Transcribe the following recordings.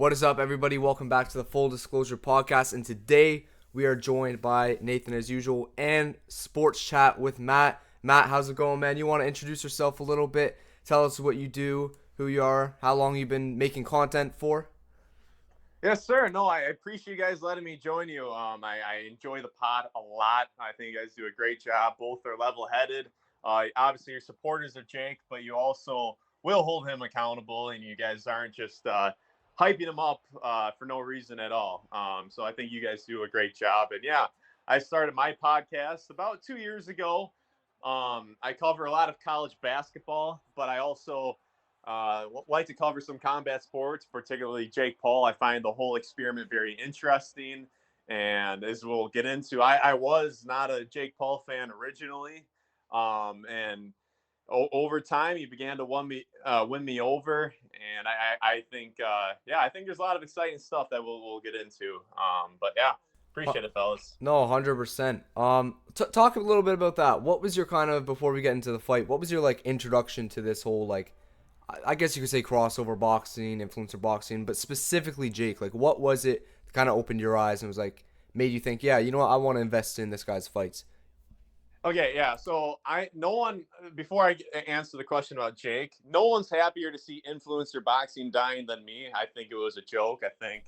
What is up, everybody? Welcome back to the Full Disclosure Podcast. And today we are joined by Nathan, as usual, and Sports Chat with Matt. Matt, how's it going, man? You want to introduce yourself a little bit? Tell us what you do, who you are, how long you've been making content for. Yes, sir. No, I appreciate you guys letting me join you. I enjoy the pod a lot. I think you guys do a great job. Both are level-headed. Obviously, your supporters are Jake, but you also will hold him accountable, and you guys aren't just hyping him up for no reason at all. So I think you guys do a great job. And yeah, I started my podcast about 2 years ago. I cover a lot of college basketball, but I also like to cover some combat sports, particularly Jake Paul. I find the whole experiment very interesting. And as we'll get into, I was not a Jake Paul fan originally. And over time, he began to win me over. And I think, I think there's a lot of exciting stuff that we'll get into. But yeah, Huh. appreciate it, fellas. No, 100%. Talk a little bit about that. What was your kind of, before we get into the fight, what was your like introduction to this whole like, I guess you could say crossover boxing, influencer boxing, but specifically Jake? Like, what was it that kind of opened your eyes and was like, made you think, yeah, you know what, I want to invest in this guy's fights? Okay, yeah. So no one before I answer the question about Jake, no one's happier to see influencer boxing dying than me. I think it was a joke. I think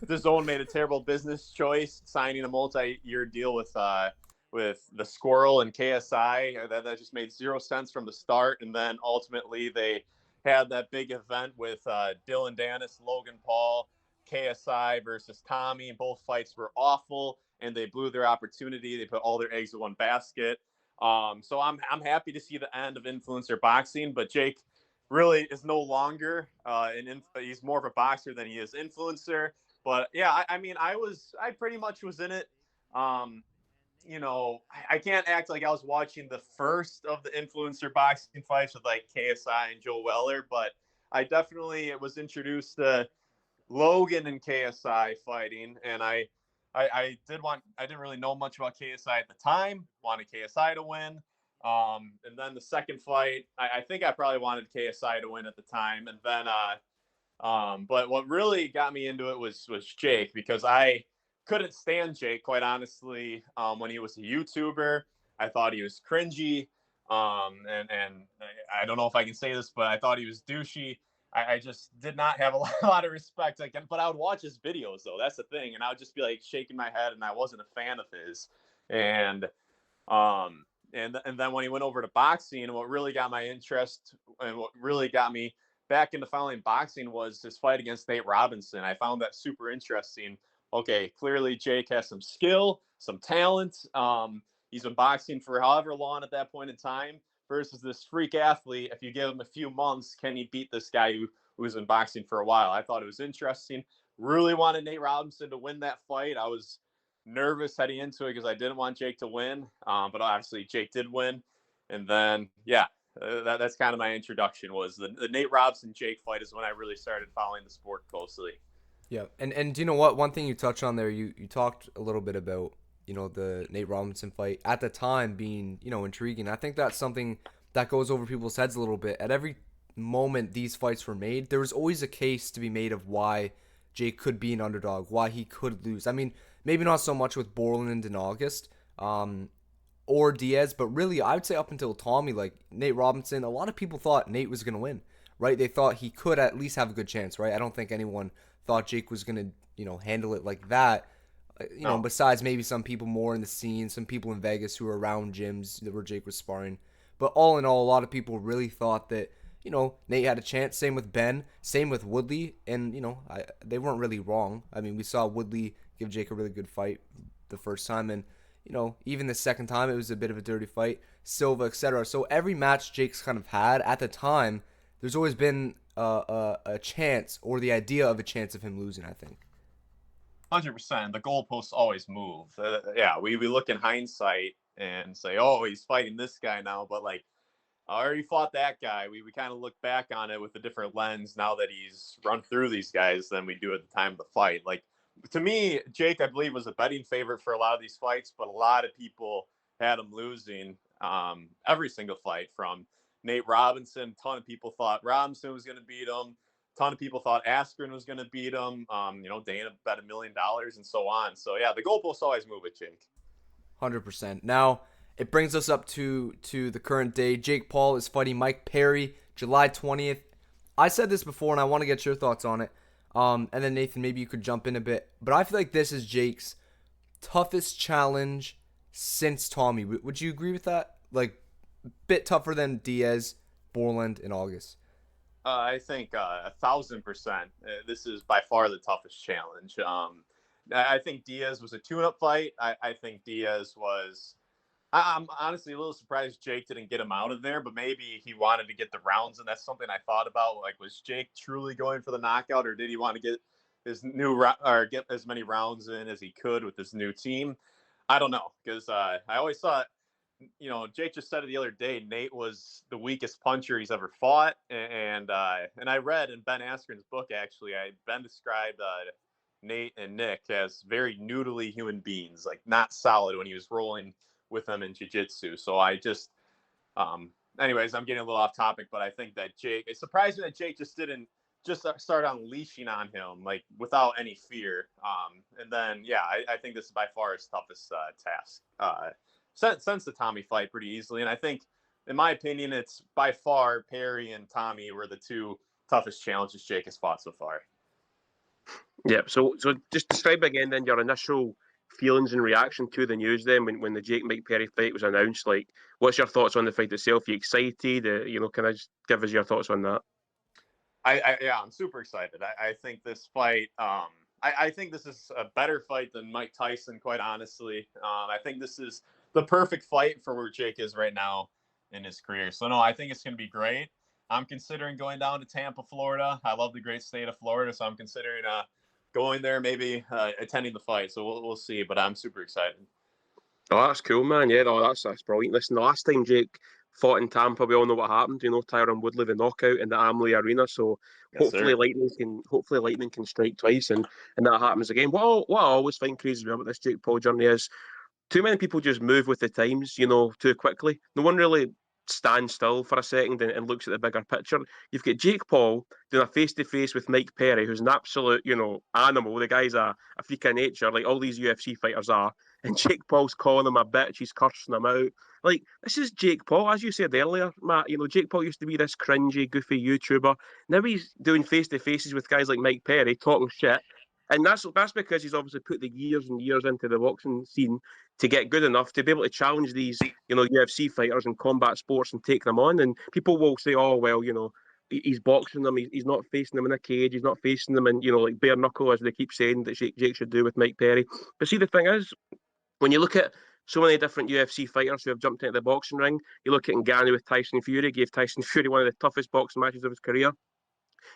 the zone made a terrible business choice signing a multi-year deal with the Squirrel and KSI. That just made zero sense from the start, and then ultimately they had that big event with Dylan Dennis, Logan Paul, KSI versus Tommy. Both fights were awful, and they blew their opportunity. They put all their eggs in one basket. So I'm happy to see the end of influencer boxing, but Jake really is no longer he's more of a boxer than he is influencer. But yeah, I mean, I pretty much was in it. Um, I can't act like I was watching the first of the influencer boxing fights with like KSI and Joe Weller, but I definitely was introduced to Logan and KSI fighting, and I didn't really know much about KSI at the time. Wanted KSI to win, and then the second fight, I think I probably wanted KSI to win at the time, and then but what really got me into it was Jake, because I couldn't stand Jake, quite honestly. When he was a YouTuber, I thought he was cringy, and I don't know if I can say this, but I thought he was douchey. I just did not have a lot of respect. Like, but I would watch his videos though. That's the thing, and I would just be like shaking my head, and I wasn't a fan of his. And and then when he went over to boxing, what really got my interest and what really got me back into following boxing was his fight against Nate Robinson. I found that super interesting. Okay, clearly Jake has some skill, some talent. He's been boxing for however long at that point in time versus this freak athlete. If you give him a few months, can he beat this guy who's been boxing for a while? I thought it was interesting. Really wanted Nate Robinson to win that fight. I was nervous heading into it because I didn't want Jake to win, but obviously Jake did win. And then, yeah, that's kind of my introduction. Was the Nate Robinson Jake fight is when I really started following the sport closely. Yeah, and do you know what? One thing you touched on there, you talked a little bit about the Nate Robinson fight at the time being intriguing. I think that's something that goes over people's heads a little bit. At every moment these fights were made, there was always a case to be made of why Jake could be an underdog, why he could lose. I mean, maybe not so much with Borland and August, or Diaz, but really I would say up until Tommy, like Nate Robinson, a lot of people thought Nate was gonna win, right? They thought he could at least have a good chance, right? I don't think anyone thought Jake was gonna handle it like that. No, Besides maybe some people more in the scene, some people in Vegas who were around gyms where Jake was sparring. But all in all, a lot of people really thought that Nate had a chance. Same with Ben, same with Woodley, and they weren't really wrong. I mean, we saw Woodley give Jake a really good fight the first time, and even the second time it was a bit of a dirty fight. Silva, etc. So every match Jake's kind of had at the time, there's always been a chance or the idea of a chance of him losing, I think. 100%. The goalposts always move. Yeah, we look in hindsight and say, oh, he's fighting this guy now, but like I already fought that guy. We kind of look back on it with a different lens now that he's run through these guys than we do at the time of the fight. Like, to me, Jake, I believe, was a betting favorite for a lot of these fights, but a lot of people had him losing every single fight from Nate Robinson. A ton of people thought Robinson was going to beat him. ton of people thought Askren was going to beat him. Dana bet $1 million and so on. So yeah, the goalposts always move with Jake. 100%. Now it brings us up to the current day. Jake Paul is fighting Mike Perry July 20th. I said this before, and I want to get your thoughts on it. And then Nathan, maybe you could jump in a bit. But I feel like this is Jake's toughest challenge since Tommy. Would you agree with that? Like, bit tougher than Diaz, Borland, in August. I think 1,000%. This is by far the toughest challenge. I think Diaz was a tune-up fight. I think Diaz was. I'm honestly a little surprised Jake didn't get him out of there, but maybe he wanted to get the rounds, and that's something I thought about. Like, was Jake truly going for the knockout, or did he want to get his or get as many rounds in as he could with this new team? I don't know, because I always thought, Jake just said it the other day. Nate was the weakest puncher he's ever fought, and I read in Ben Askren's book, actually, Ben described Nate and Nick as very noodly human beings, like not solid when he was rolling with them in jiu-jitsu. So I just, anyways, I'm getting a little off topic, but I think that it's surprising that Jake just didn't just start unleashing on him, like without any fear. And then, yeah, I think this is by far his toughest task since the Tommy fight pretty easily. And I think, in my opinion, it's by far Perry and Tommy were the two toughest challenges Jake has fought so far. Yeah, so just describe again then your initial feelings and reaction to the news then when the Jake Mike Perry fight was announced. Like, what's your thoughts on the fight itself? Are you excited? Can I just give us your thoughts on that? I'm super excited. I think this fight, I think this is a better fight than Mike Tyson, quite honestly. I think this is the perfect fight for where Jake is right now in his career. So no, I think it's going to be great. I'm considering going down to Tampa, Florida. I love the great state of Florida, so I'm considering going there, maybe attending the fight. So we'll see, but I'm super excited. Oh, that's cool, man. Yeah, no, that's brilliant. Listen, the last time Jake fought in Tampa, we all know what happened. Tyron Woodley, the knockout in the Amalie Arena. So Yes, hopefully sir. lightning can strike twice, and that happens again. What I always find crazy about this Jake Paul journey is too many people just move with the times, too quickly. No one really stands still for a second and looks at the bigger picture. You've got Jake Paul doing a face-to-face with Mike Perry, who's an absolute, animal. The guy's a freak of nature, like all these UFC fighters are. And Jake Paul's calling him a bitch. He's cursing him out. Like, this is Jake Paul. As you said earlier, Matt, Jake Paul used to be this cringy, goofy YouTuber. Now he's doing face-to-faces with guys like Mike Perry, talking shit. And that's because he's obviously put the years and years into the boxing scene to get good enough to be able to challenge these, UFC fighters in combat sports and take them on. And people will say, oh, well, he's boxing them. He's not facing them in a cage. He's not facing them in, like bare knuckle, as they keep saying that Jake should do with Mike Perry. But see, the thing is, when you look at so many different UFC fighters who have jumped into the boxing ring, you look at Ngannou with Tyson Fury, gave Tyson Fury one of the toughest boxing matches of his career.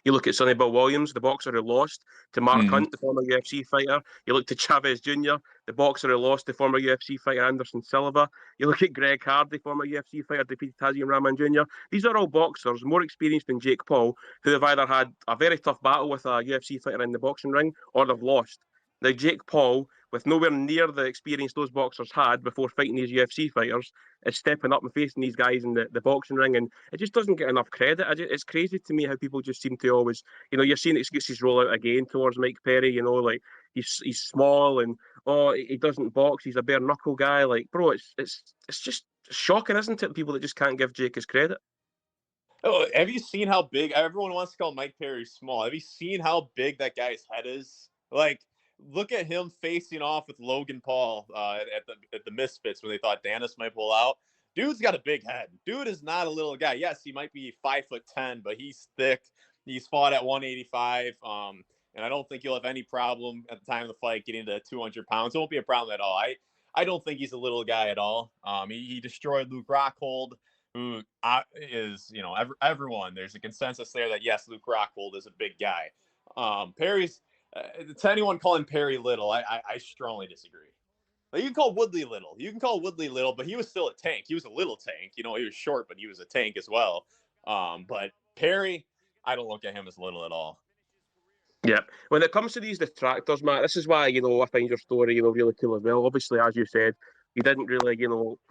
You look at Sonny Bill Williams, the boxer who lost to Mark Hunt, the former UFC fighter. You look to Chavez Jr., the boxer who lost to former UFC fighter Anderson Silva. You look at Greg Hardy, former UFC fighter, defeated Tazim Rahman Jr. These are all boxers more experienced than Jake Paul, who have either had a very tough battle with a UFC fighter in the boxing ring or they've lost. Now, Jake Paul, with nowhere near the experience those boxers had before fighting these UFC fighters, is stepping up and facing these guys in the boxing ring, and it just doesn't get enough credit. It's crazy to me how people just seem to always, you're seeing excuses roll out again towards Mike Perry, like he's small and, he doesn't box, he's a bare knuckle guy. Like, bro, it's just shocking, isn't it? People that just can't give Jake his credit. Oh, have you seen how big everyone wants to call Mike Perry small? Have you seen how big that guy's head is? Like, look at him facing off with Logan Paul at the Misfits when they thought Danis might pull out. Dude's got a big head. Dude is not a little guy. Yes, he might be 5'10", but he's thick. He's fought at 185. And I don't think he'll have any problem at the time of the fight getting to 200 pounds. It won't be a problem at all. I don't think he's a little guy at all. He destroyed Luke Rockhold, who is, everyone. There's a consensus there that, yes, Luke Rockhold is a big guy. Perry's, to anyone calling Perry little, I strongly disagree. Like, you can call Woodley little, but he was still a tank. He was a little tank. He was short, but he was a tank as well. But Perry, I don't look at him as little at all. Yeah. When it comes to these detractors, Matt, this is why, I find your story, really cool as well. Obviously, as you said, you didn't really,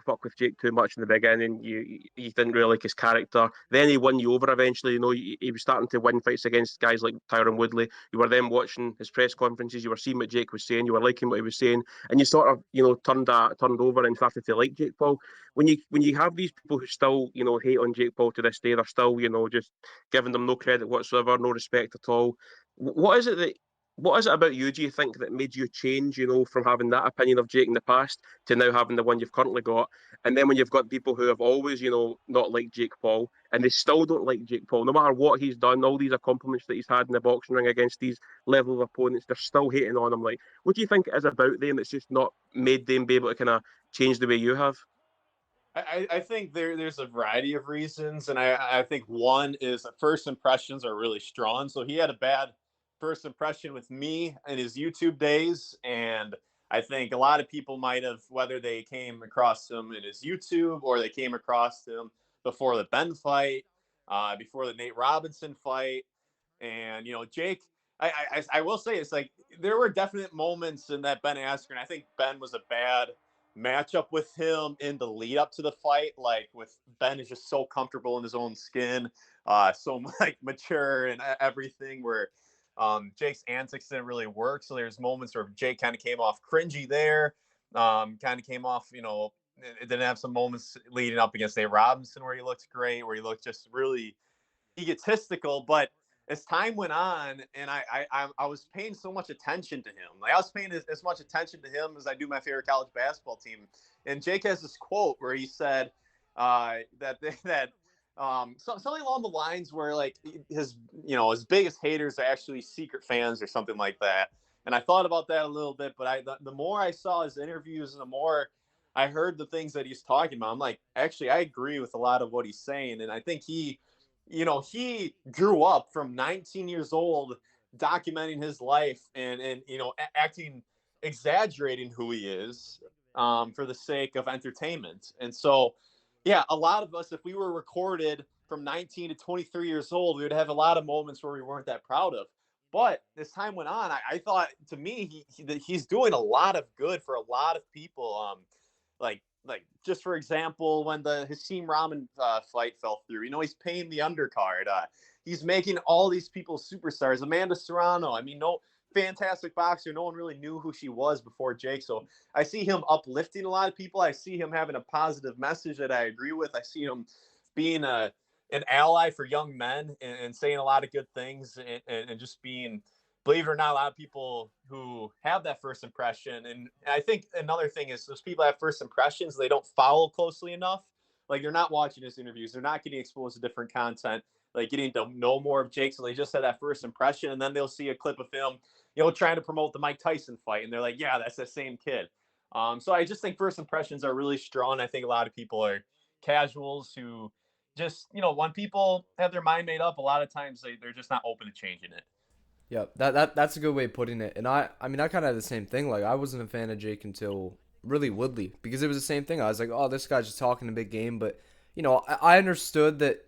fuck with Jake too much in the beginning. You didn't really like his character. Then he won you over eventually. He was starting to win fights against guys like Tyron Woodley. You were then watching his press conferences. You were seeing what Jake was saying. You were liking what he was saying, and you sort of, turned over and started to like Jake Paul. When you have these people who still, hate on Jake Paul to this day, they're still, just giving them no credit whatsoever, no respect at all. What is it that what is it about you, do you think, that made you change, from having that opinion of Jake in the past to now having the one you've currently got? And then when you've got people who have always, not liked Jake Paul and they still don't like Jake Paul, no matter what he's done, all these accomplishments that he's had in the boxing ring against these level of opponents, they're still hating on him. Like, what do you think it is about them that's just not made them be able to kind of change the way you have? I think there's a variety of reasons, and I think one is that first impressions are really strong. So he had a bad first impression with me in his YouTube days, and I think a lot of people might have, whether they came across him in his YouTube or they came across him before the Ben fight, before the Nate Robinson fight, and Jake. I will say it's like there were definite moments in that Ben Askren. I think Ben was a bad matchup with him in the lead up to the fight. Like with Ben is just so comfortable in his own skin, so like mature and everything. Where Jake's antics didn't really work. So there's moments where Jake kind of came off cringy there. Kind of came off, it didn't have some moments leading up against Nate Robinson where he looked great, where he looked just really egotistical. But as time went on, and I was paying so much attention to him. Like I was paying as much attention to him as I do my favorite college basketball team. And Jake has this quote where he said something along the lines where like his biggest haters are actually secret fans or something like that. And I thought about that a little bit, but the more I saw his interviews and the more I heard the things that he's talking about, I'm like, actually, I agree with a lot of what he's saying. And I think he grew up from 19 years old, documenting his life and acting, exaggerating who he is for the sake of entertainment. And so, yeah, a lot of us, if we were recorded from 19 to 23 years old, we would have a lot of moments where we weren't that proud of. But as time went on, I thought, to me, he's doing a lot of good for a lot of people. Like just for example, when the Hakeem Rahman fight fell through, he's paying the undercard. He's making all these people superstars. Amanda Serrano, I mean, no, fantastic boxer. No one really knew who she was before Jake. So I see him uplifting a lot of people. I see him having a positive message that I agree with. I see him being an ally for young men and saying a lot of good things and just being, believe it or not, a lot of people who have that first impression. And I think another thing is those people have first impressions, they don't follow closely enough. Like they're not watching his interviews. They're not getting exposed to different content, like getting to know more of Jake. So they just had that first impression. And then they'll see a clip of him, trying to promote the Mike Tyson fight. And they're like, yeah, that's the same kid. So I just think first impressions are really strong. I think a lot of people are casuals who just, when people have their mind made up, a lot of times they're just not open to changing it. Yeah, that's a good way of putting it. And I mean, I kind of had the same thing. Like, I wasn't a fan of Jake until really Woodley, because it was the same thing. I was like, oh, this guy's just talking a big game. But, I understood that,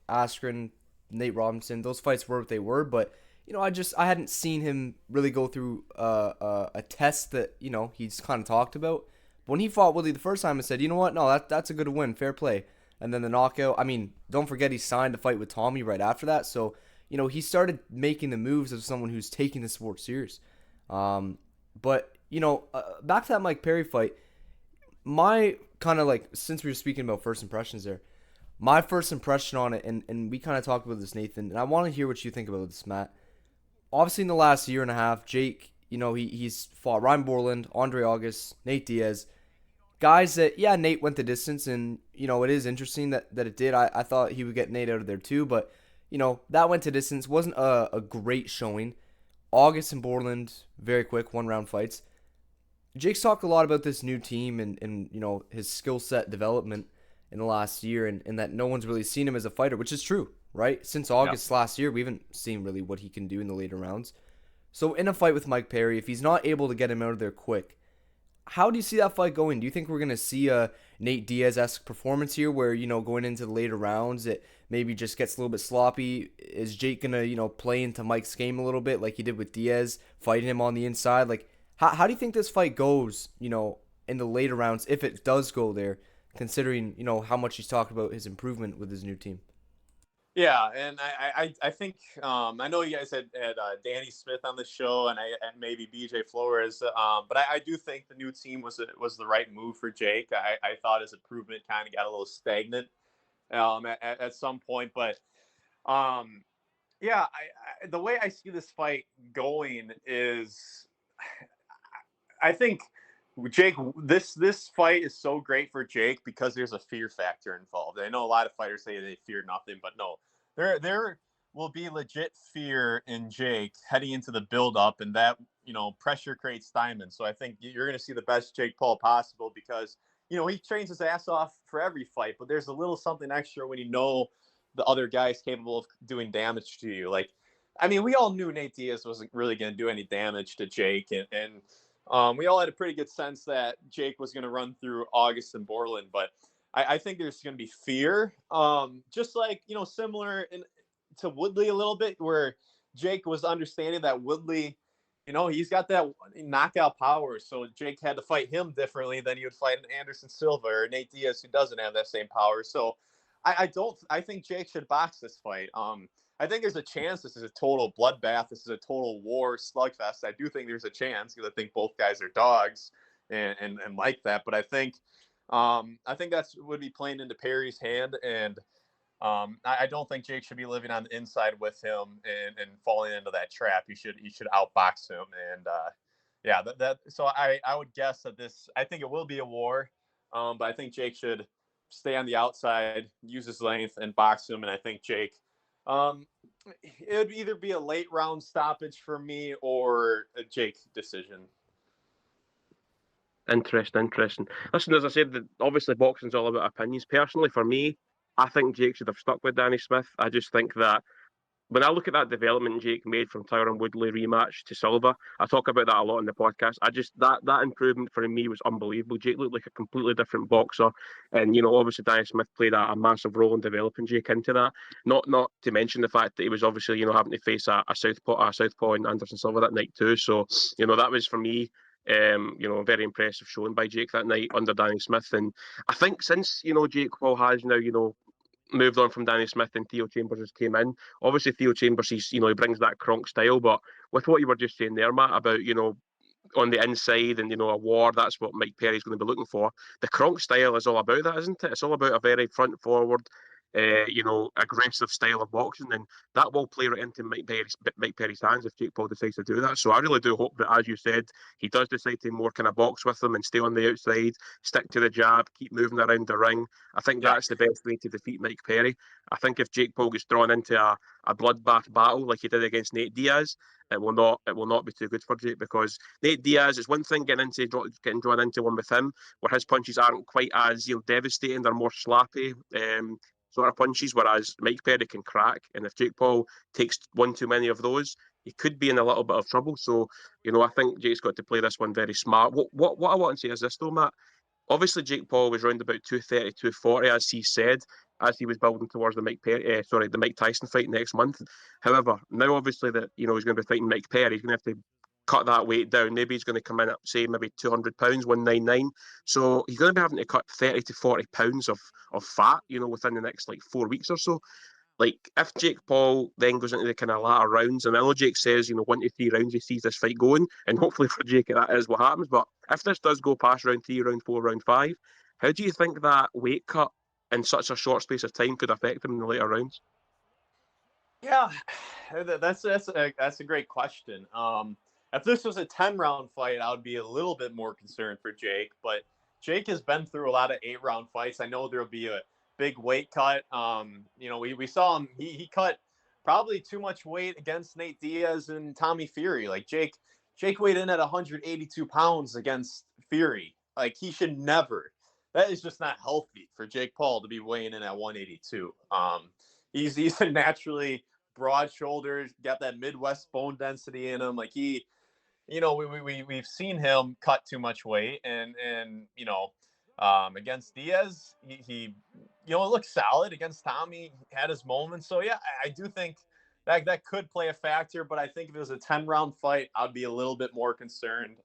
Askren, Nate Robinson, those fights were what they were. But, I hadn't seen him really go through a test that, he's kind of talked about. But when he fought Woodley the first time, I said, you know what? No, that's a good win. Fair play. And then the knockout. I mean, don't forget he signed a fight with Tommy right after that. So, he started making the moves of someone who's taking the sport serious. But, back to that Mike Perry fight, my kind of like, since we were speaking about first impressions there, my first impression on it, and we kind of talked about this, Nathan, and I want to hear what you think about this, Matt. Obviously, in the last year and a half, Jake, he's fought Ryan Borland, Andre August, Nate Diaz, guys that, yeah, Nate went the distance, and, it is interesting that it did. I thought he would get Nate out of there too, but that went to distance. Wasn't a great showing. August and Borland, very quick, one-round fights. Jake's talked a lot about this new team and his skill set development in the last year, and that no one's really seen him as a fighter, which is true, right? Since August last year, we haven't seen really what he can do in the later rounds. So in a fight with Mike Perry, if he's not able to get him out of there quick, how do you see that fight going? Do you think we're going to see a Nate Diaz-esque performance here where, going into the later rounds, it maybe just gets a little bit sloppy? Is Jake going to, play into Mike's game a little bit like he did with Diaz, fighting him on the inside? Like, how do you think this fight goes, in the later rounds if it does go there, considering how much he's talked about his improvement with his new team. Yeah, and I think I know you guys had Danny Smith on the show and maybe BJ Flores, but I do think the new team was the right move for Jake. I thought his improvement kind of got a little stagnant at some point, but um, yeah, the way I see this fight going is, I think Jake, this fight is so great for Jake because there's a fear factor involved. I know a lot of fighters say they fear nothing, but no, there will be legit fear in Jake heading into the build-up, and that pressure creates diamonds. So I think you're going to see the best Jake Paul possible because he trains his ass off for every fight, but there's a little something extra when the other guy's capable of doing damage to you. Like, I mean, we all knew Nate Diaz wasn't really going to do any damage to Jake, and we all had a pretty good sense that Jake was going to run through Augustin Borland, but I think there's going to be fear, just like similar to Woodley a little bit, where Jake was understanding that Woodley, he's got that knockout power, so Jake had to fight him differently than he would fight an Anderson Silva or Nate Diaz, who doesn't have that same power. So I think Jake should box this fight. I think there's a chance this is a total bloodbath. This is a total war slugfest. I do think there's a chance because I think both guys are dogs and like that. But I think that's would be playing into Perry's hand, and I don't think Jake should be living on the inside with him and falling into that trap. He should outbox him, and yeah, that. So I would guess that I think it will be a war, but I think Jake should stay on the outside, use his length, and box him. And I think Jake. It would either be a late round stoppage for me or a Jake decision. Interesting. Listen, as I said, obviously boxing's all about opinions. Personally, for me, I think Jake should have stuck with Danny Smith. I just think that when I look at that development Jake made from Tyron Woodley rematch to Silva, I talk about that a lot in the podcast. I just that improvement for me was unbelievable. Jake looked like a completely different boxer, and obviously Danny Smith played a massive role in developing Jake into that. Not to mention the fact that he was obviously having to face a southpaw in Anderson Silva that night too. So that was for me. Very impressive showing by Jake that night under Danny Smith, and I think since Jake Paul has now moved on from Danny Smith and Theo Chambers has came in. Obviously, Theo Chambers, he brings that Kronk style, but with what you were just saying there, Matt, about on the inside and a war, that's what Mike Perry's going to be looking for. The Kronk style is all about that, isn't it? It's all about a very front forward, aggressive style of boxing, and that will play right into Mike Perry's hands if Jake Paul decides to do that. So I really do hope that, as you said, he does decide to more kind of box with them and stay on the outside, stick to the jab, keep moving around the ring. I think that's the best way to defeat Mike Perry. I think if Jake Paul gets drawn into a bloodbath battle like he did against Nate Diaz, it will not be too good for Jake, because Nate Diaz is one thing getting drawn into one with him, where his punches aren't quite as devastating, they're more slappy. Sort of punches, whereas Mike Perry can crack, and if Jake Paul takes one too many of those, he could be in a little bit of trouble. So, I think Jake's got to play this one very smart. What I want to say is this though, Matt. Obviously, Jake Paul was round about 230, 240, as he said, as he was building towards the the Mike Tyson fight next month. However, now obviously that he's going to be fighting Mike Perry, he's going to have to cut that weight down. Maybe he's going to come in at say maybe 200 pounds, 199. So he's going to be having to cut 30 to 40 pounds of fat, within the next like 4 weeks or so. Like, if Jake Paul then goes into the kind of latter rounds, and I know Jake says, 1 to 3 rounds he sees this fight going, and hopefully for Jake that is what happens. But if this does go past round 3, round 4, round 5, how do you think that weight cut in such a short space of time could affect him in the later rounds? Yeah, that's a great question. If this was a 10-round fight, I would be a little bit more concerned for Jake, but Jake has been through a lot of 8-round fights. I know there'll be a big weight cut. We saw him. He cut probably too much weight against Nate Diaz and Tommy Fury. Like Jake weighed in at 182 pounds against Fury. Like, he should never. That is just not healthy for Jake Paul to be weighing in at 182. He's a naturally broad shoulders, got that Midwest bone density in him. Like, we've seen him cut too much weight, and against Diaz, he looked solid. Against Tommy, had his moments. So yeah, I do think that could play a factor. But I think if it was a 10-round fight, I'd be a little bit more concerned.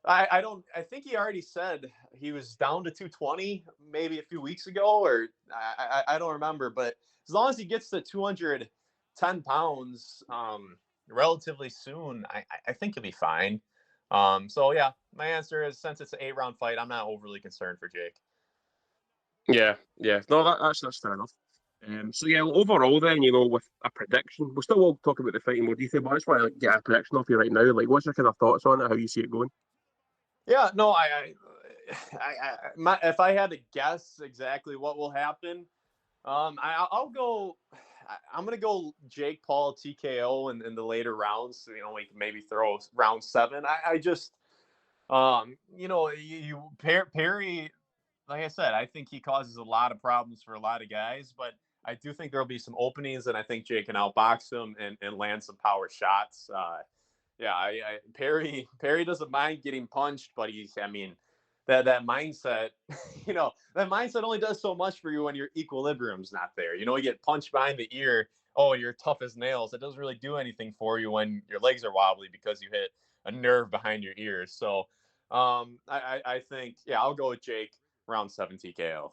I think he already said he was down to 220 maybe a few weeks ago, or I don't remember. But as long as he gets to 210 pounds relatively soon, I think he'll be fine. So yeah, my answer is, since it's an 8 round fight, I'm not overly concerned for Jake. Yeah, yeah. No, that's fair enough. So yeah, overall then, you know, with a prediction, we'll still will talk about the fight in more detail, but I just want to like, get a prediction off you right now. Like, what's your kind of thoughts on it? How you see it going? Yeah, no, if I had to guess exactly what will happen, I'll go. I'm gonna go Jake Paul TKO in the later rounds. You know, we can maybe throw round 7. I just, you know, Perry. Like I said, I think he causes a lot of problems for a lot of guys, but I do think there'll be some openings, and I think Jake can outbox him and land some power shots. Yeah, Perry doesn't mind getting punched, but I mean, that mindset, you know, that mindset only does so much for you when your equilibrium's not there. You know, you get punched behind the ear, oh, you're tough as nails. It doesn't really do anything for you when your legs are wobbly because you hit a nerve behind your ears. So, I think, yeah, I'll go with Jake round 7 TKO.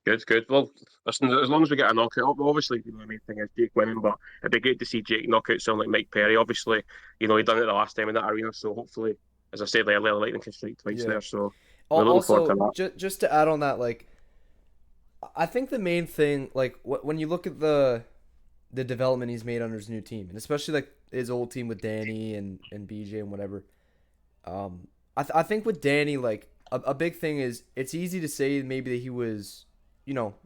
Good, good. Well, listen, as long as we get a knockout, obviously, you know, the main thing is Jake winning, but it'd be great to see Jake knock out someone like Mike Perry. Obviously, you know, he done it the last time in that arena, so hopefully, as I said earlier, lightning can strike twice Yeah. there. So we're looking forward to Also, that. just to add on that, like I think the main thing, like when you look at the development he's made under his new team, and especially like his old team with Danny and BJ and whatever. I think with Danny, like a big thing is it's easy to say maybe that he was,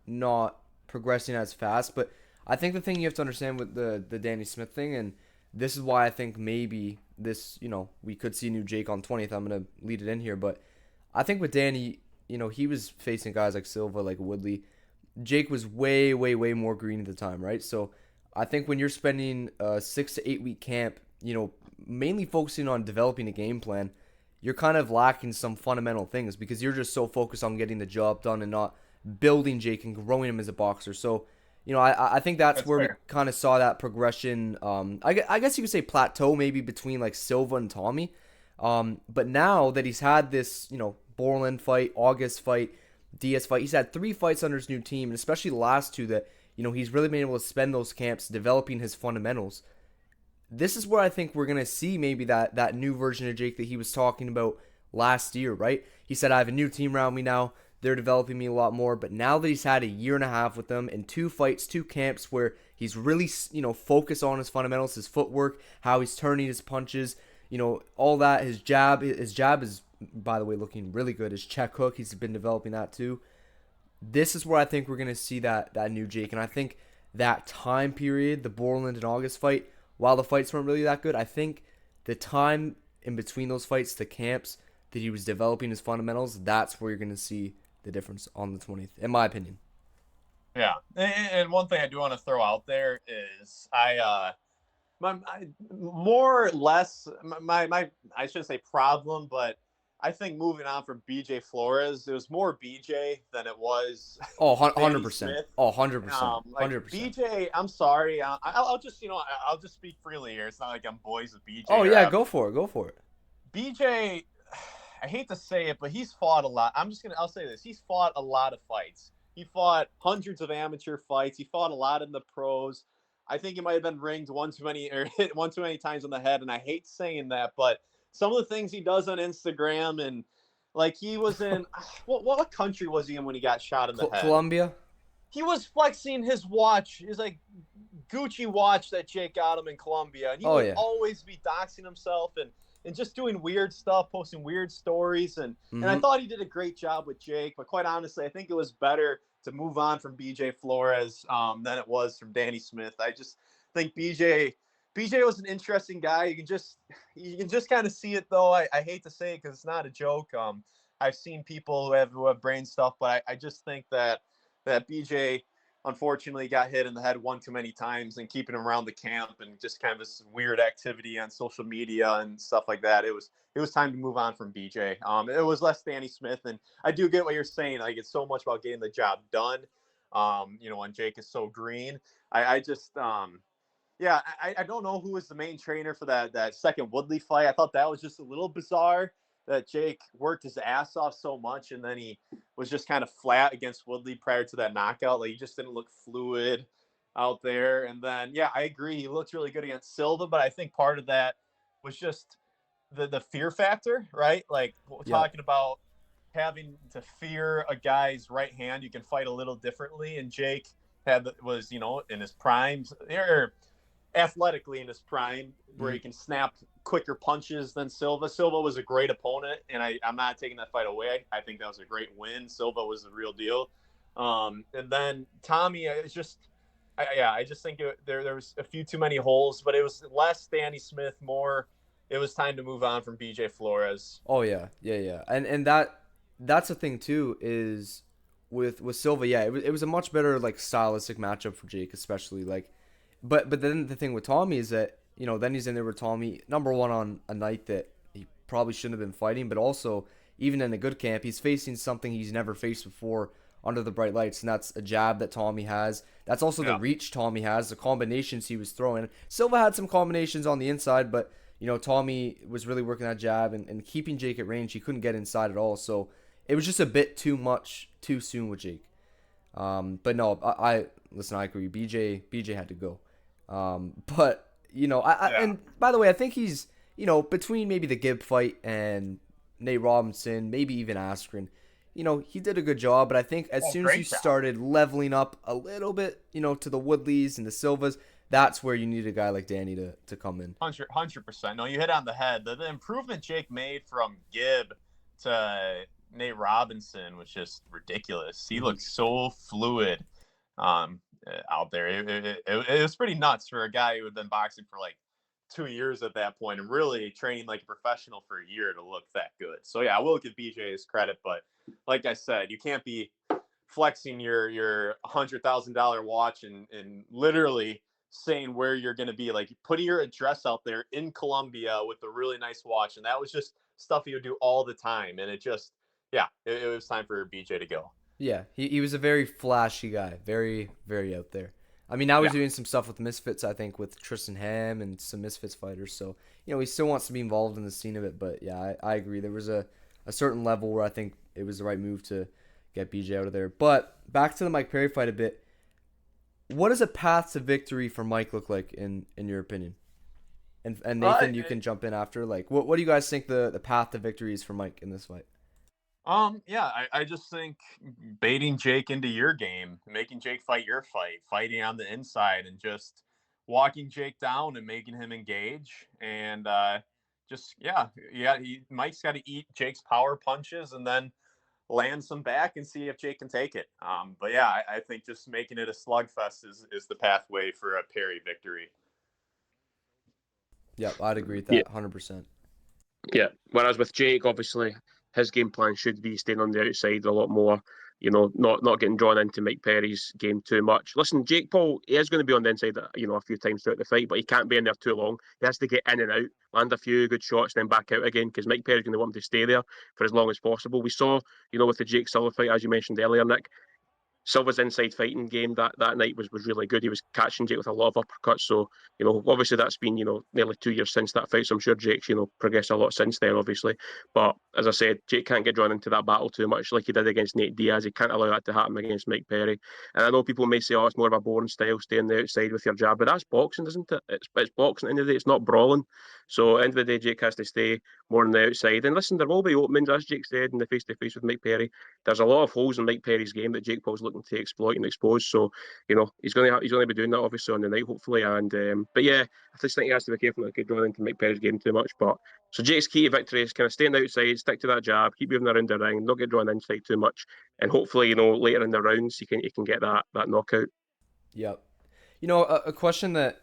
not progressing as fast, but I think the thing you have to understand with the Danny Smith thing, and this is why I think maybe this, we could see new Jake on 20th. I'm gonna lead it in here, but I think with Danny, he was facing guys like Silva, like Woodley. Jake was way, way, way more green at the time, right? So I think when you're spending a 6 to 8 week camp, mainly focusing on developing a game plan, you're kind of lacking some fundamental things because you're just so focused on getting the job done and not building Jake and growing him as a boxer. So, I think that's That's where we fair. kind of saw that progression. I guess you could say plateau maybe between like Silva and Tommy. But now that he's had this, Borland fight, August fight, Diaz fight, he's had 3 fights under his new team, and especially the last 2 that, he's really been able to spend those camps developing his fundamentals. This is where I think we're gonna see maybe that new version of Jake that he was talking about last year, right? He said, I have a new team around me now. They're developing me a lot more. But now that he's had a year and a half with them in 2 fights, 2 camps where he's really, focused on his fundamentals, his footwork, how he's turning his punches, all that. His jab is, by the way, looking really good. His check hook, he's been developing that too. This is where I think we're gonna see that new Jake, and I think that time period, the Borland and August fight, while the fights weren't really that good, I think the time in between those fights, the camps that he was developing his fundamentals, that's where you're gonna see the difference on the 20th, in my opinion. Yeah, and one thing I do want to throw out there is more or less my I shouldn't say problem, but I think moving on from BJ Flores, it was more BJ than it was Oh, Danny 100%. Smith. Oh, 100%. Like 100%. BJ, I'm sorry, I'll just I'll just speak freely here. It's not like I'm boys with BJ Oh, or yeah, have go for it. Go for it. BJ. I hate to say it, but he's fought a lot. I'll say this: he's fought a lot of fights. He fought hundreds of amateur fights. He fought a lot in the pros. I think he might have been ringed one too many or hit one too many times on the head, and I hate saying that, but some of the things he does on Instagram, and like he was in what country was he in when he got shot in the head? Colombia? He was flexing his watch, his like Gucci watch that Jake got him in Colombia, and he Oh, would yeah. always be doxing himself and just doing weird stuff, posting weird stories, and I Mm-hmm. thought he did a great job with Jake, but quite honestly, I think it was better to move on from BJ Flores than it was from Danny Smith. I just think BJ was an interesting guy. You can just kind of see it though. I hate to say it because it's not a joke. I've seen people who have brain stuff, but I just think that BJ unfortunately got hit in the head one too many times, and keeping him around the camp and just kind of this weird activity on social media and stuff like that. It was time to move on from BJ. It was less Danny Smith, and I do get what you're saying. Like it's so much about getting the job done. When Jake is so green, I just Yeah, I don't know who was the main trainer for that second Woodley fight. I thought that was just a little bizarre that Jake worked his ass off so much and then he was just kind of flat against Woodley prior to that knockout. Like he just didn't look fluid out there. And then yeah, I agree. He looked really good against Silva, but I think part of that was just the fear factor, right? Like we're Yeah. talking about having to fear a guy's right hand. You can fight a little differently, and Jake was in his prime, or athletically in his prime, where he can snap quicker punches than Silva. Silva was a great opponent, and I'm not taking that fight away. I think that was a great win. Silva was the real deal. And then Tommy, it's just, I just think there was a few too many holes, but it was less Danny Smith, more. It was time to move on from BJ Flores. Oh yeah, yeah. And that's the thing too is with Silva. Yeah, it was a much better like stylistic matchup for Jake, especially like. But then the thing with Tommy is that then he's in there with Tommy, number one on a night that he probably shouldn't have been fighting, but also even in a good camp, he's facing something he's never faced before under the bright lights, and that's a jab that Tommy has. That's also the reach Tommy has, the combinations he was throwing. Silva had some combinations on the inside, but Tommy was really working that jab and keeping Jake at range. He couldn't get inside at all, so it was just a bit too much too soon with Jake. But no, I listen. I agree. BJ had to go. But and by the way, I think he's between maybe the Gibb fight and Nate Robinson, maybe even Askren. He did a good job, but I think as soon as you started leveling up a little bit, to the Woodleys and the Silvas, that's where you need a guy like Danny to come in. 100%. No, you hit on the head. The improvement Jake made from Gibb to Nate Robinson was just ridiculous. He looked so fluid out there. It was pretty nuts for a guy who had been boxing for like 2 years at that point and really training like a professional for a year to look that good. So yeah, I will give BJ his credit, but like I said, you can't be flexing your $100,000 watch and literally saying where you're going to be, like putting your address out there in Colombia with a really nice watch. And that was just stuff he would do all the time. And it was time for BJ to go. Yeah, he was a very flashy guy, very, very out there. I mean, now he's doing some stuff with Misfits, I think, with Tristan Ham and some Misfits fighters. So, he still wants to be involved in the scene of it. But, yeah, I agree. There was a certain level where I think it was the right move to get BJ out of there. But back to the Mike Perry fight a bit. What does a path to victory for Mike look like, in your opinion? And Nathan, you can jump in after. Like, what do you guys think the path to victory is for Mike in this fight? I just think baiting Jake into your game, making Jake fight your fight, fighting on the inside, and just walking Jake down and making him engage. And Mike's got to eat Jake's power punches and then land some back and see if Jake can take it. I think just making it a slugfest is the pathway for a Perry victory. Yeah, I'd agree with that 100%. Yeah, whereas with Jake, obviously, his game plan should be staying on the outside a lot more, not getting drawn into Mike Perry's game too much. Listen, Jake Paul, he is going to be on the inside, a few times throughout the fight, but he can't be in there too long. He has to get in and out, land a few good shots, then back out again, because Mike Perry's going to want him to stay there for as long as possible. We saw, with the Jake Silva fight, as you mentioned earlier, Nick, Silva's inside fighting game that night was really good. He was catching Jake with a lot of uppercuts. So, obviously that's been, nearly 2 years since that fight. So I'm sure Jake's, progressed a lot since then, obviously. But as I said, Jake can't get drawn into that battle too much like he did against Nate Diaz. He can't allow that to happen against Mike Perry. And I know people may say, it's more of a boring style, stay on the outside with your jab. But that's boxing, isn't it? It's boxing at the end of the day. It's not brawling. So at the end of the day, Jake has to stay more on the outside. And listen, there will be openings, as Jake said, in the face-to-face with Mike Perry. There's a lot of holes in Mike Perry's game that Jake Paul's looking to exploit and expose. So, he's going to be doing that obviously on the night, hopefully. And but yeah, I just think he has to be careful not to get drawn into Mike Perry's game too much. But so Jake's key to victory is kind of stay on the outside, stick to that jab, keep moving around the ring, not get drawn inside too much, and hopefully, later in the rounds he can get that knockout. Yep. A question that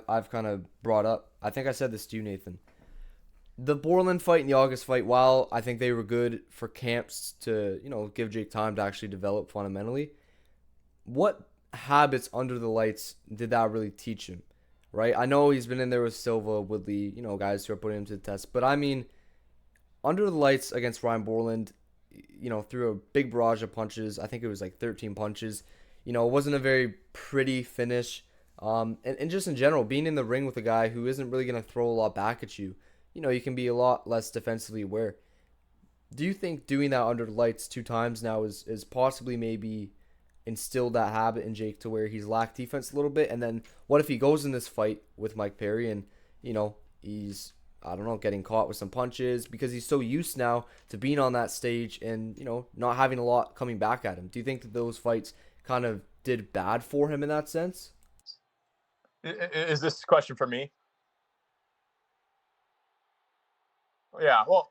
I've kind of brought up. I think I said this to you, Nathan. The Borland fight and the August fight, while I think they were good for camps to, give Jake time to actually develop fundamentally, what habits under the lights did that really teach him, right? I know he's been in there with Silva, Woodley, guys who are putting him to the test. But I mean, under the lights against Ryan Borland, threw a big barrage of punches. I think it was like 13 punches. It wasn't a very pretty finish. And just in general, being in the ring with a guy who isn't really going to throw a lot back at you, you can be a lot less defensively aware. Do you think doing that under the lights 2 times now is possibly maybe instilled that habit in Jake to where he's lacked defense a little bit? And then what if he goes in this fight with Mike Perry and, he's, I don't know, getting caught with some punches because he's so used now to being on that stage and, not having a lot coming back at him? Do you think that those fights kind of did bad for him in that sense? Is this question for me? Yeah. Well,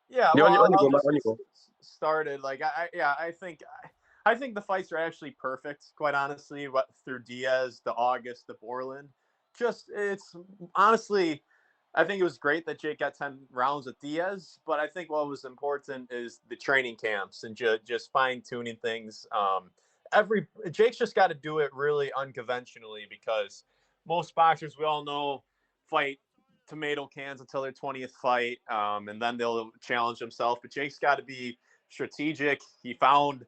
yeah. Yeah, Well, on you I'll go, Matt. just On you get go. started. Like, yeah, I think the fights are actually perfect. Quite honestly, what through Diaz, the August, the Borland, it's honestly, I think it was great that Jake got 10 rounds with Diaz. But I think what was important is the training camps and just fine tuning things. Every Jake's just got to do it really unconventionally because most boxers, we all know, fight tomato cans until their 20th fight, and then they'll challenge themselves. But Jake's got to be strategic. He found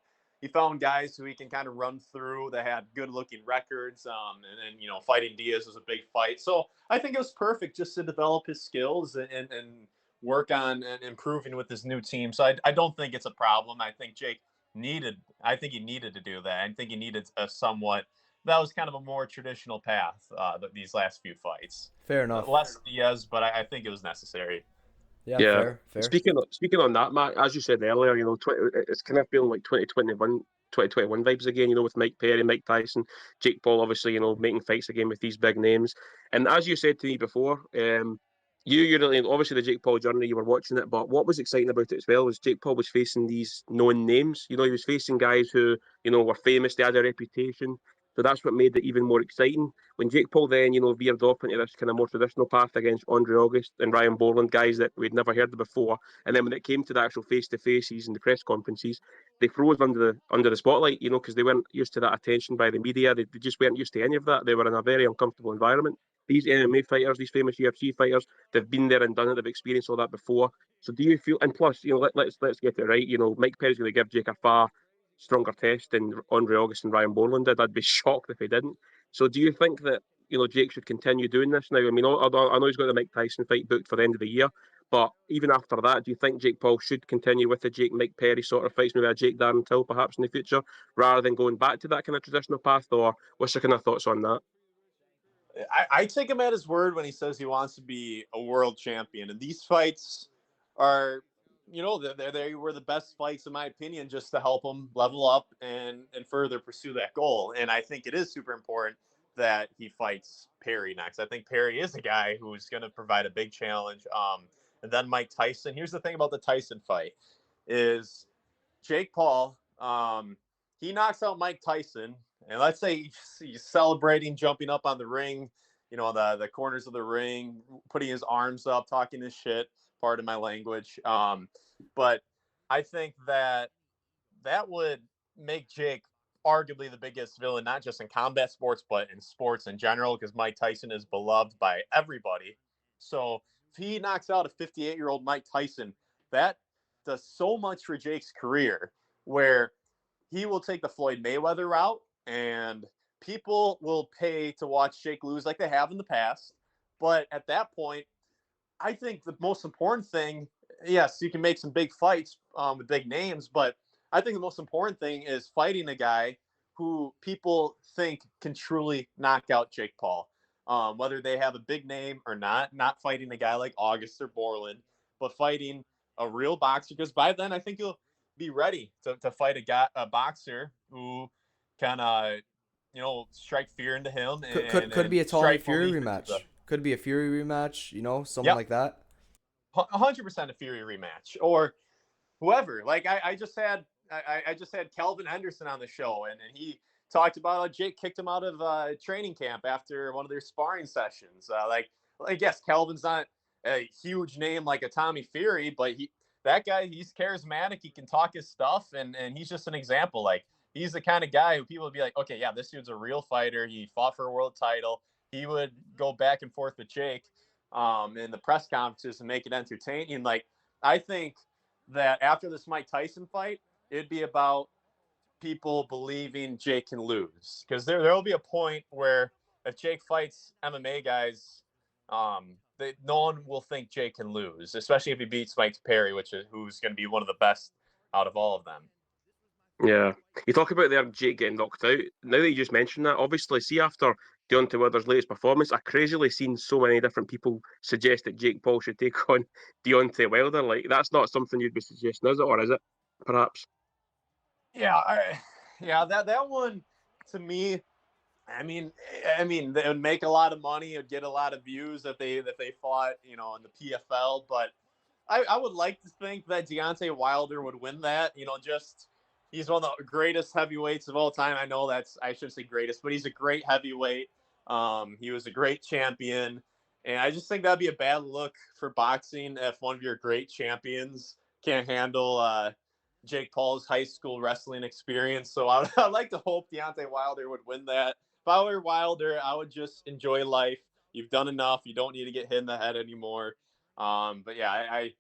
guys who he can kind of run through that had good looking records, and then fighting Diaz was a big fight. So I think it was perfect just to develop his skills and work on and improving with his new team. So I don't think it's a problem. I think he needed to do that. I think he needed a somewhat that was kind of a more traditional path these last few fights. Fair enough. Less Diaz, but I think it was necessary. Yeah, Yeah. fair. Speaking on that, Matt, as you said earlier, it's kind of feeling like 2021 vibes again, with Mike Perry, Mike Tyson, Jake Paul, obviously, making fights again with these big names. And as you said to me before, you really, obviously the Jake Paul journey, you were watching it, but what was exciting about it as well was Jake Paul was facing these known names. He was facing guys who, were famous, they had a reputation. So that's what made it even more exciting. When Jake Paul then, veered off into this kind of more traditional path against Andre August and Ryan Borland, guys that we'd never heard of before, and then when it came to the actual face-to-faces and the press conferences, they froze under the spotlight, because they weren't used to that attention by the media. They just weren't used to any of that. They were in a very uncomfortable environment. These MMA fighters, these famous UFC fighters, they've been there and done it. They've experienced all that before. So do you feel? And plus, let's get it right. Mike Perry's going to give Jake a far stronger test than Andre August and Ryan Borland did. I'd be shocked if he didn't. So do you think that Jake should continue doing this now? I mean, I know he's got the Mike Tyson fight booked for the end of the year, but even after that, do you think Jake Paul should continue with the Jake Mike Perry sort of fights, maybe a Jake Darren Till perhaps in the future, rather than going back to that kind of traditional path? Or what's your kind of thoughts on that? I take him at his word when he says he wants to be a world champion, and these fights are, they were the best fights in my opinion, just to help him level up and further pursue that goal. And I think it is super important that he fights Perry next. I think Perry is a guy who's going to provide a big challenge. And then Mike Tyson. Here's the thing about the Tyson fight is Jake Paul. He knocks out Mike Tyson, and let's say he's celebrating, jumping up on the ring, the corners of the ring, putting his arms up, talking his shit. Pardon my language. But I think that would make Jake arguably the biggest villain, not just in combat sports, but in sports in general, because Mike Tyson is beloved by everybody. So if he knocks out a 58-year-old Mike Tyson, that does so much for Jake's career, where he will take the Floyd Mayweather route, and people will pay to watch Jake lose like they have in the past. But at that point, I think the most important thing, yes, you can make some big fights with big names, but I think the most important thing is fighting a guy who people think can truly knock out Jake Paul, whether they have a big name or not fighting a guy like August or Borland, but fighting a real boxer, because by then I think you'll be ready to fight a boxer who can, strike fear into him Could and be a Tommy strike Fury belief into the rematch. Could be a Fury rematch. Someone Yep, like that. 100% a Fury rematch or whoever. Like I just had Kelvin Henderson on the show, and he talked about how Jake kicked him out of training camp after one of their sparring sessions. Like yes, Kelvin's not a huge name like a Tommy Fury, but that guy, he's charismatic. He can talk his stuff, and he's just an example. Like he's the kind of guy who people would be like, okay, yeah, this dude's a real fighter. He fought for a world title. He would go back and forth with Jake in the press conferences and make it entertaining. Like I think that after this Mike Tyson fight, it'd be about people believing Jake can lose, because there will be a point where if Jake fights MMA guys, no one will think Jake can lose, especially if he beats Mike Perry, who's going to be one of the best out of all of them. Yeah. You talk about there Jake getting knocked out. Now that you just mentioned that, obviously, see after Deontay Wilder's latest performance, I've crazily seen so many different people suggest that Jake Paul should take on Deontay Wilder. Like, that's not something you'd be suggesting, is it? Or is it? Perhaps. Yeah, that one to me. I mean, they would make a lot of money. It would get a lot of views if they fought, in the PFL. But I would like to think that Deontay Wilder would win that. Just he's one of the greatest heavyweights of all time. I know I shouldn't say greatest, but he's a great heavyweight. He was a great champion, and I just think that'd be a bad look for boxing if one of your great champions can't handle Jake Paul's high school wrestling experience. So I'd like to hope Deontay Wilder would win that. If I were Wilder, I would just enjoy life. You've done enough. You don't need to get hit in the head anymore. But yeah, I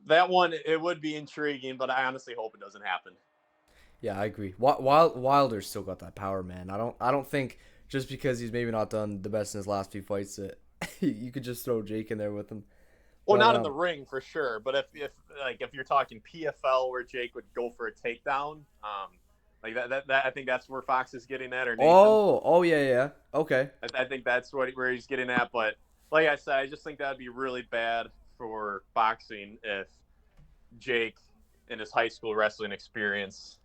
that one, it would be intriguing, but I honestly hope it doesn't happen. Yeah, I agree. Wilder's still got that power, man. I don't think just because he's maybe not done the best in his last few fights that you could just throw Jake in there with him. Well, not in the ring for sure, but if you're talking PFL where Jake would go for a takedown, like that I think that's where Fox is getting at, or Nathan. Oh yeah, okay. I think that's where he's getting at, but like I said, I just think that'd be really bad for boxing if Jake, in his high school wrestling experience,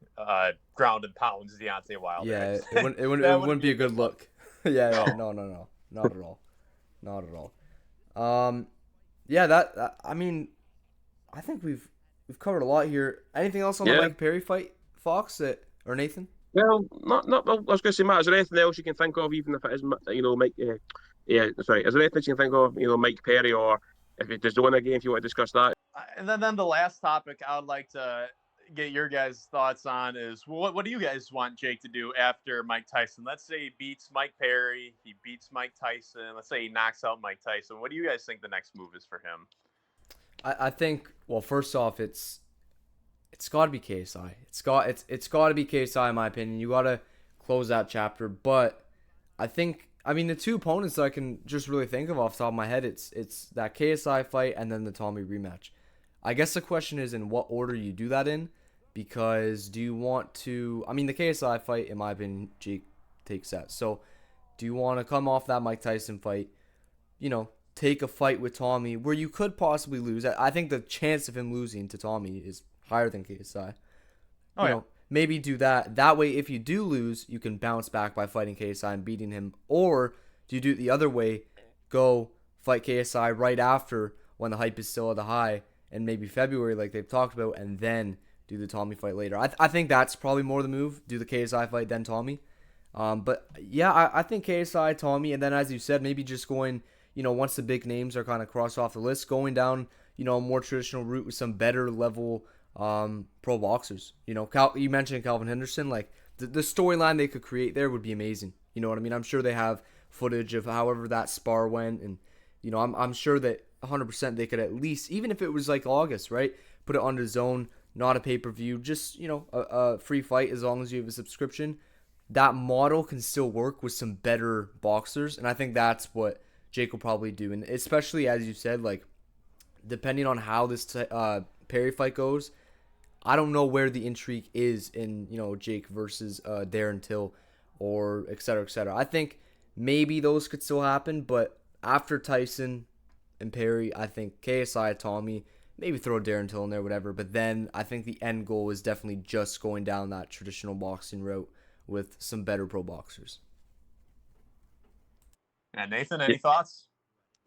ground and pounds Deontay Wilder. Yeah, it wouldn't be a good look. Yeah, no, not at all, not at all. Yeah, I mean, I think we've covered a lot here. Anything else on the Mike Perry fight, Fox, or Nathan? Well, not. I was going to say, Matt, is there anything else you can think of, even if it is, Mike? Sorry. Is there anything you can think of, Mike Perry, or if it does win a game, if you want to discuss that? And then the last topic I would like to get your guys' thoughts on is what do you guys want Jake to do after Mike Tyson? Let's say he beats Mike Perry, he beats Mike Tyson. Let's say he knocks out Mike Tyson. What do you guys think the next move is for him? I think, well, first off, it's got to be KSI. It's got to be KSI, in my opinion. You got to close that chapter. But I think, the two opponents that I can just really think of off the top of my head, it's that KSI fight and then the Tommy rematch. I guess the question is in what order you do that in, because do you want to, the KSI fight, in my opinion, Jake takes that. So do you want to come off that Mike Tyson fight, take a fight with Tommy where you could possibly lose? I think the chance of him losing to Tommy is higher than KSI. Maybe do that. That way, if you do lose, you can bounce back by fighting KSI and beating him. Or do you do it the other way, go fight KSI right after when the hype is still at the high, and maybe February like they've talked about, and then do the Tommy fight later. I think that's probably more the move. Do the KSI fight, then Tommy. But yeah, I think KSI, Tommy, and then as you said, maybe just going, once the big names are kind of crossed off the list, going down, a more traditional route with some better level pro boxers. You mentioned Calvin Henderson. Like the storyline they could create there would be amazing. You know what I mean? I'm sure they have footage of however that spar went, and I'm sure that 100% they could at least, even if it was like August, right? Put it on the zone, not a pay-per-view, just, a free fight as long as you have a subscription. That model can still work with some better boxers, and I think that's what Jake will probably do. And especially, as you said, like, depending on how this Perry fight goes, I don't know where the intrigue is in, Jake versus Darren Till or et cetera, et cetera. I think maybe those could still happen, but after Tyson and Perry, I think KSI, Tommy, maybe throw Darren Till in there, whatever. But then I think the end goal is definitely just going down that traditional boxing route with some better pro boxers. And Nathan, any thoughts?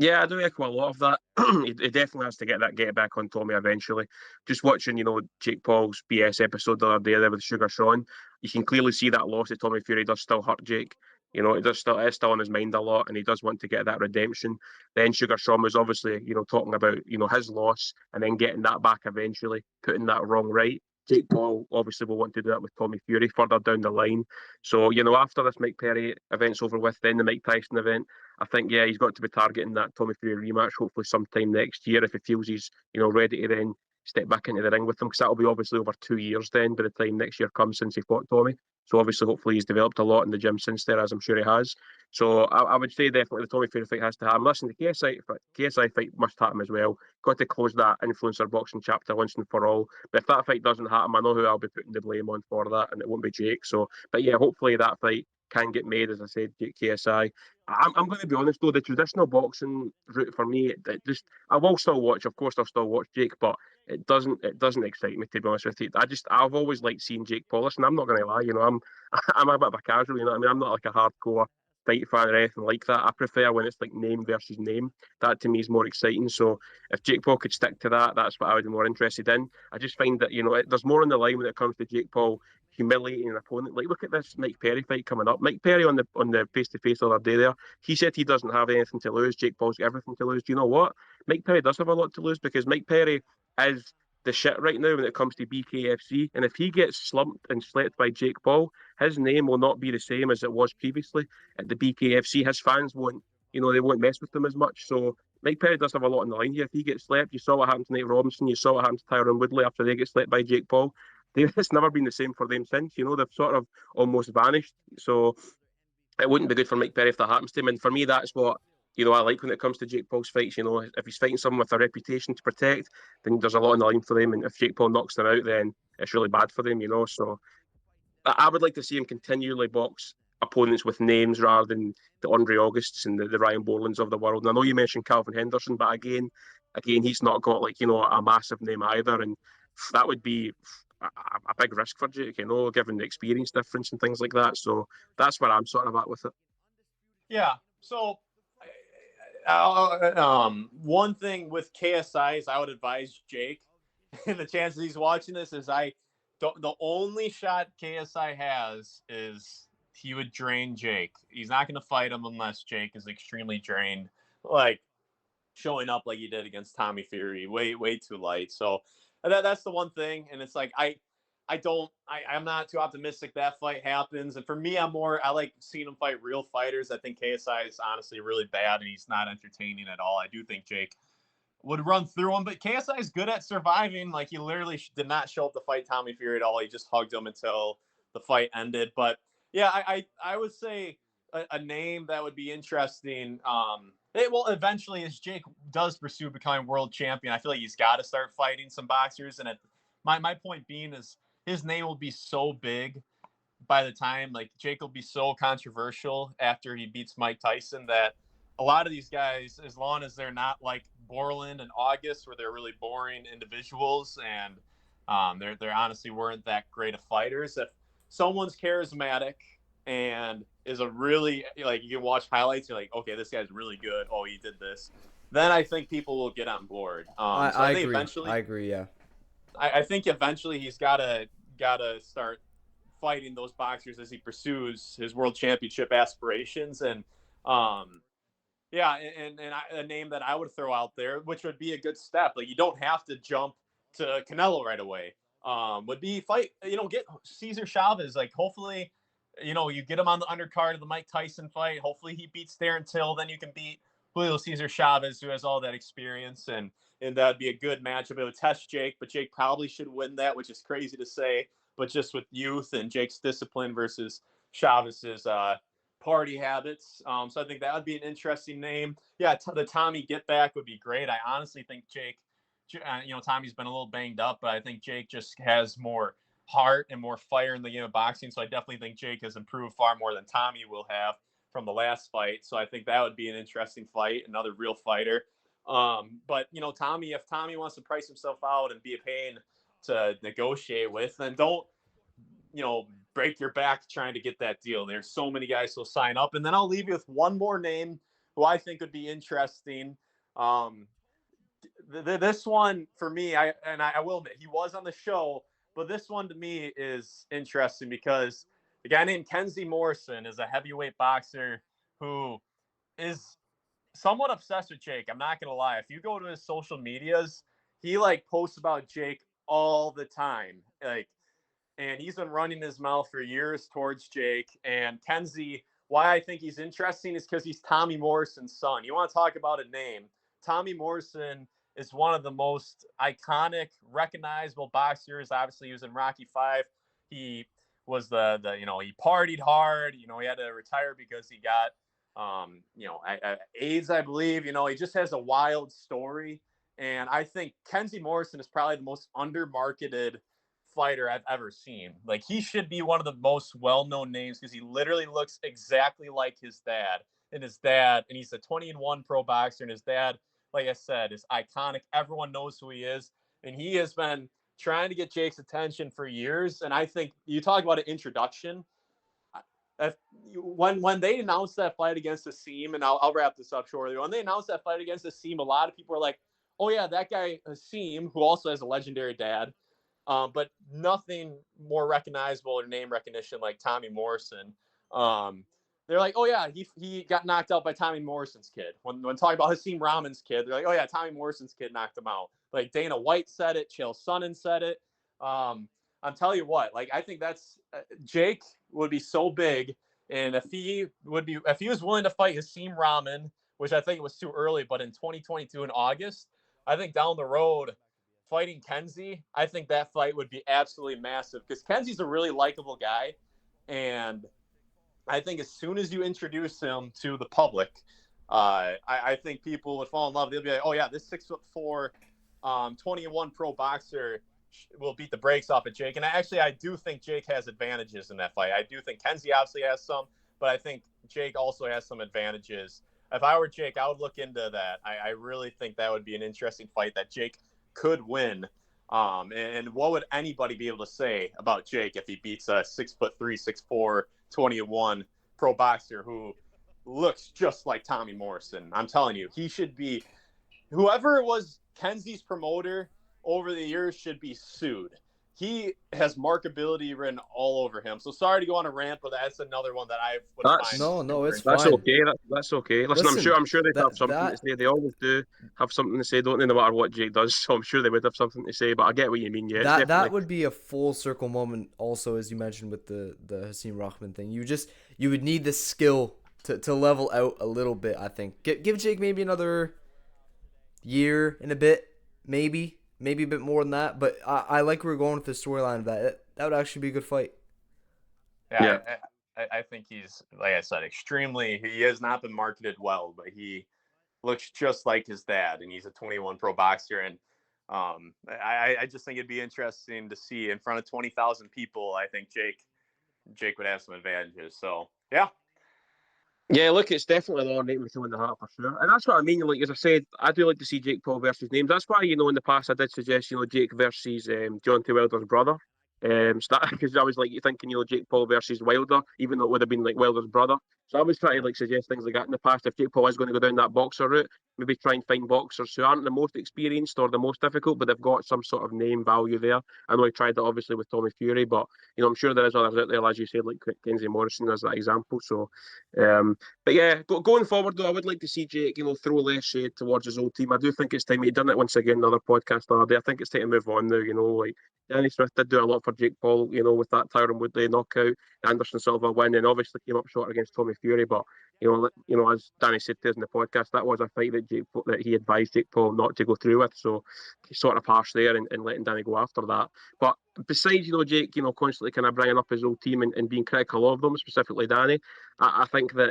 Yeah, I do echo a lot of that. He definitely has to get back on Tommy eventually. Just watching, Jake Paul's BS episode the other day there with Sugar Sean, you can clearly see that loss to Tommy Fury does still hurt Jake. It is still on his mind a lot, and he does want to get that redemption. Then Sugar Sean was obviously, talking about, his loss and then getting that back eventually, putting that wrong right. Jake Paul obviously will want to do that with Tommy Fury further down the line. So, after this Mike Perry event's over with, then the Mike Tyson event, I think, he's got to be targeting that Tommy Fury rematch, hopefully sometime next year if he feels he's, ready to then step back into the ring with him, because that'll be obviously over 2 years then by the time next year comes since he fought Tommy. So obviously, hopefully, he's developed a lot in the gym since then, as I'm sure he has. So I would say definitely the Tommy Fury fight has to happen. Listen, the KSI fight must happen as well. Got to close that influencer boxing chapter once and for all. But if that fight doesn't happen, I know who I'll be putting the blame on for that, and it won't be Jake. So, but yeah, hopefully that fight can get made, as I said, KSI. I'm going to be honest though, the traditional boxing route for me, it just I will still watch. Of course, I'll still watch Jake, but it doesn't excite me, to be honest with you. I've always liked seeing Jake Paulus, and I'm not going to lie. I'm a bit of a casual. You know what I mean? I'm not like a hardcore fight fan or anything like that. I prefer when it's like name versus name. That to me is more exciting. So if Jake Paul could stick to that, that's what I would be more interested in. I just find that there's more on the line when it comes to Jake Paul humiliating an opponent. Like look at this Mike Perry fight coming up. Mike Perry on the face to face the other day there, he said he doesn't have anything to lose. Jake Paul's got everything to lose. Do you know what? Mike Perry does have a lot to lose, because Mike Perry is the shit right now when it comes to BKFC. And if he gets slumped and slept by Jake Paul, his name will not be the same as it was previously at the BKFC. His fans they won't mess with him as much. So Mike Perry does have a lot on the line here. If he gets slept, you saw what happened to Nate Robinson, you saw what happened to Tyron Woodley after they get slept by Jake Paul. It's never been the same for them since. They've sort of almost vanished. So it wouldn't be good for Mike Perry if that happens to him. And for me, that's what I like when it comes to Jake Paul's fights. If he's fighting someone with a reputation to protect, then there's a lot on the line for them. And if Jake Paul knocks them out, then it's really bad for them. So I would like to see him continually box opponents with names rather than the Andre Augusts and the Ryan Borlands of the world. And I know you mentioned Calvin Henderson, but again, he's not got a massive name either, and that would be a big risk for Jake, given the experience difference and things like that. So that's where I'm sort of at with it. Yeah. So, one thing with KSI is I would advise Jake, and the chances he's watching this is the only shot KSI has is he would drain Jake. He's not going to fight him unless Jake is extremely drained, like showing up like he did against Tommy Fury, way too light. So that's the one thing, and it's like I'm not too optimistic that fight happens. And for me, I like seeing him fight real fighters. I think KSI is honestly really bad, and he's not entertaining at all. I do think Jake would run through him, but KSI is good at surviving. Like he literally did not show up to fight Tommy Fury at all. He just hugged him until the fight ended. But yeah, I would say a name that would be interesting. Eventually, as Jake does pursue becoming world champion, I feel like he's got to start fighting some boxers. And my point being is his name will be so big by the time, like Jake will be so controversial after he beats Mike Tyson, that a lot of these guys, as long as they're not like Borland and August, where they're really boring individuals and they honestly weren't that great of fighters. If someone's charismatic and is a really, like, you can watch highlights, you're like, okay, this guy's really good. Oh, he did this. Then I think people will get on board. I think agree. eventually, I agree. Yeah. I think eventually he's gotta start fighting those boxers as he pursues his world championship aspirations. And yeah, and a name that I would throw out there, which would be a good step, like you don't have to jump to Canelo right away. Would be get Cesar Chavez. Like hopefully, you get him on the undercard of the Mike Tyson fight. Hopefully he beats Darren Till, then you can beat Julio Cesar Chavez, who has all that experience, and that'd be a good matchup. It would test Jake, but Jake probably should win that, which is crazy to say, but just with youth and Jake's discipline versus Chavez's party habits. So I think that would be an interesting name. Yeah, the Tommy Get Back would be great. I honestly think Jake, Tommy's been a little banged up, but I think Jake just has more heart and more fire in the game of boxing. So I definitely think Jake has improved far more than Tommy will have from the last fight. So I think that would be an interesting fight, another real fighter. But Tommy, if Tommy wants to price himself out and be a pain to negotiate with, then don't, break your back trying to get that deal. There's so many guys who'll sign up. And then I'll leave you with one more name who I think would be interesting. This one for me, I will admit, he was on the show, but this one to me is interesting because the guy named Kenzie Morrison is a heavyweight boxer who is somewhat obsessed with Jake. I'm not going to lie. If you go to his social medias, he posts about Jake all the time. And he's been running his mouth for years towards Jake. And Kenzie, why I think he's interesting is because he's Tommy Morrison's son. You want to talk about a name? Tommy Morrison is one of the most iconic, recognizable boxers. Obviously, he was in Rocky V. He was he partied hard. He had to retire because he got AIDS, I believe. He just has a wild story. And I think Kenzie Morrison is probably the most undermarketed fighter I've ever seen. Like, he should be one of the most well-known names because he literally looks exactly like his dad. And he's a 20-1 pro boxer, and his dad, like I said, is iconic. Everyone knows who he is. And he has been trying to get Jake's attention for years. And I think you talk about an introduction. When they announced that fight against Haseem, and I'll wrap this up shortly. When they announced that fight against Haseem, a lot of people were like, oh yeah, that guy Haseem, who also has a legendary dad, but nothing more recognizable or name recognition like Tommy Morrison. They're like, oh yeah, he got knocked out by Tommy Morrison's kid. When talking about Haseem Rahman's kid, they're like, oh yeah, Tommy Morrison's kid knocked him out. Like, Dana White said it, Chael Sonnen said it. I'm telling you what, like, I think that's Jake would be so big, and if he was willing to fight Haseem Rahman, which I think it was too early, but in 2022 in August, I think down the road, fighting Kenzie, I think that fight would be absolutely massive because Kenzie's a really likable guy, and I think as soon as you introduce him to the public, I think people would fall in love. They'll be like, oh yeah, this 6'4", 20-1 pro boxer will beat the brakes off of Jake. And I do think Jake has advantages in that fight. I do think Kenzie obviously has some, but I think Jake also has some advantages. If I were Jake, I would look into that. I really think that would be an interesting fight that Jake could win. And what would anybody be able to say about Jake if he beats a 6'3", 6'4", 20-1 pro boxer who looks just like Tommy Morrison? I'm telling you, he should be. Whoever was Kenzie's promoter over the years should be sued. He has markability written all over him. So sorry to go on a rant, but that's another one that I would find. No, it's That's fine. okay. That's okay. Listen, I'm sure they have something to say. They always do have something to say, don't they? No matter what Jake does, so I'm sure they would have something to say. But I get what you mean. Yeah, that would be a full circle moment. Also, as you mentioned with the Haseem Rahman thing, you would need the skill to level out a little bit. I think give Jake maybe another year and a bit, maybe a bit more than that. But I like where we're going with the storyline of that. That would actually be a good fight. Yeah. I think he's, like I said, extremely. He has not been marketed well, but he looks just like his dad, and he's a 21 pro boxer. And I just think it'd be interesting to see in front of 20,000 people. I think Jake would have some advantages. So yeah. Yeah, look, it's definitely an honour to win the hat for sure. And that's what I mean. Like, as I said, I do like to see Jake Paul versus names. That's why, in the past I did suggest, Jake versus Deontay Wilder's brother. Because I was like thinking, Jake Paul versus Wilder, even though it would have been like Wilder's brother. So I was trying to suggest things like that in the past. If Jake Paul is going to go down that boxer route, maybe try and find boxers who aren't the most experienced or the most difficult, but they've got some sort of name value there. I know he tried that obviously with Tommy Fury, but I'm sure there is others out there, as you said, like Kenzie Morrison as that example. So, but yeah, going forward though, I would like to see Jake, throw less shade towards his old team. I do think it's time. He'd done it once again, another podcast the other day. I think it's time to move on now. Like Danny Smith did do a lot for Jake Paul, with that Tyron Woodley knockout, Anderson Silva win, and obviously came up short against Tommy Fury. But as Danny said to us in the podcast, that was a fight that he advised Jake Paul not to go through with. So he's sort of harsh there and letting Danny go after that. But besides, Jake, constantly kind of bringing up his old team and being critical of them, specifically Danny, I think that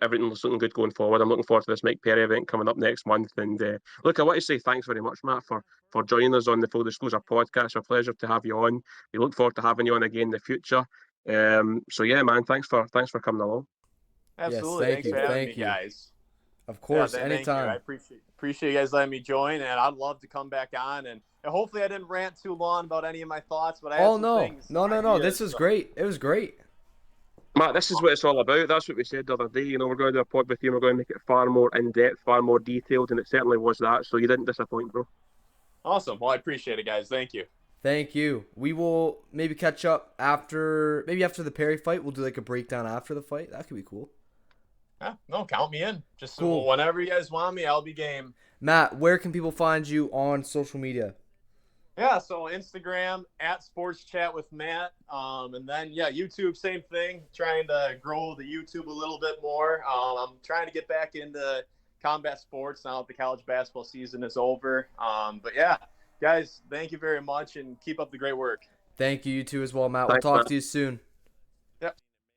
everything's looking good going forward. I'm looking forward to this Mike Perry event coming up next month. And look, I want to say thanks very much, Matt, for joining us on the Full Disclosure podcast. It's a pleasure to have you on. We look forward to having you on again in the future. So yeah, man, thanks for coming along. Absolutely. Yes, thanks for having me, guys. Of course, anytime. I appreciate you guys letting me join, and I'd love to come back on. And hopefully, I didn't rant too long about any of my thoughts. But I have no, this was great. It was great. Matt, this is what it's all about. That's what we said the other day. We're going to do a pod with you. We're going to make it far more in-depth, far more detailed, and it certainly was that. So you didn't disappoint, bro. Awesome. Well, I appreciate it, guys. Thank you. Thank you. We will maybe catch up after the Perry fight. We'll do a breakdown after the fight. That could be cool. Yeah, no, count me in. Just cool. Whenever you guys want me, I'll be game. Matt, where can people find you on social media? Yeah, so Instagram @SportsChatWithMatt, and then YouTube, same thing. Trying to grow the YouTube a little bit more. I'm trying to get back into combat sports now that the college basketball season is over. But yeah, guys, thank you very much and keep up the great work. Thank you, you too as well, Matt. We'll Thanks, talk man. to you soon.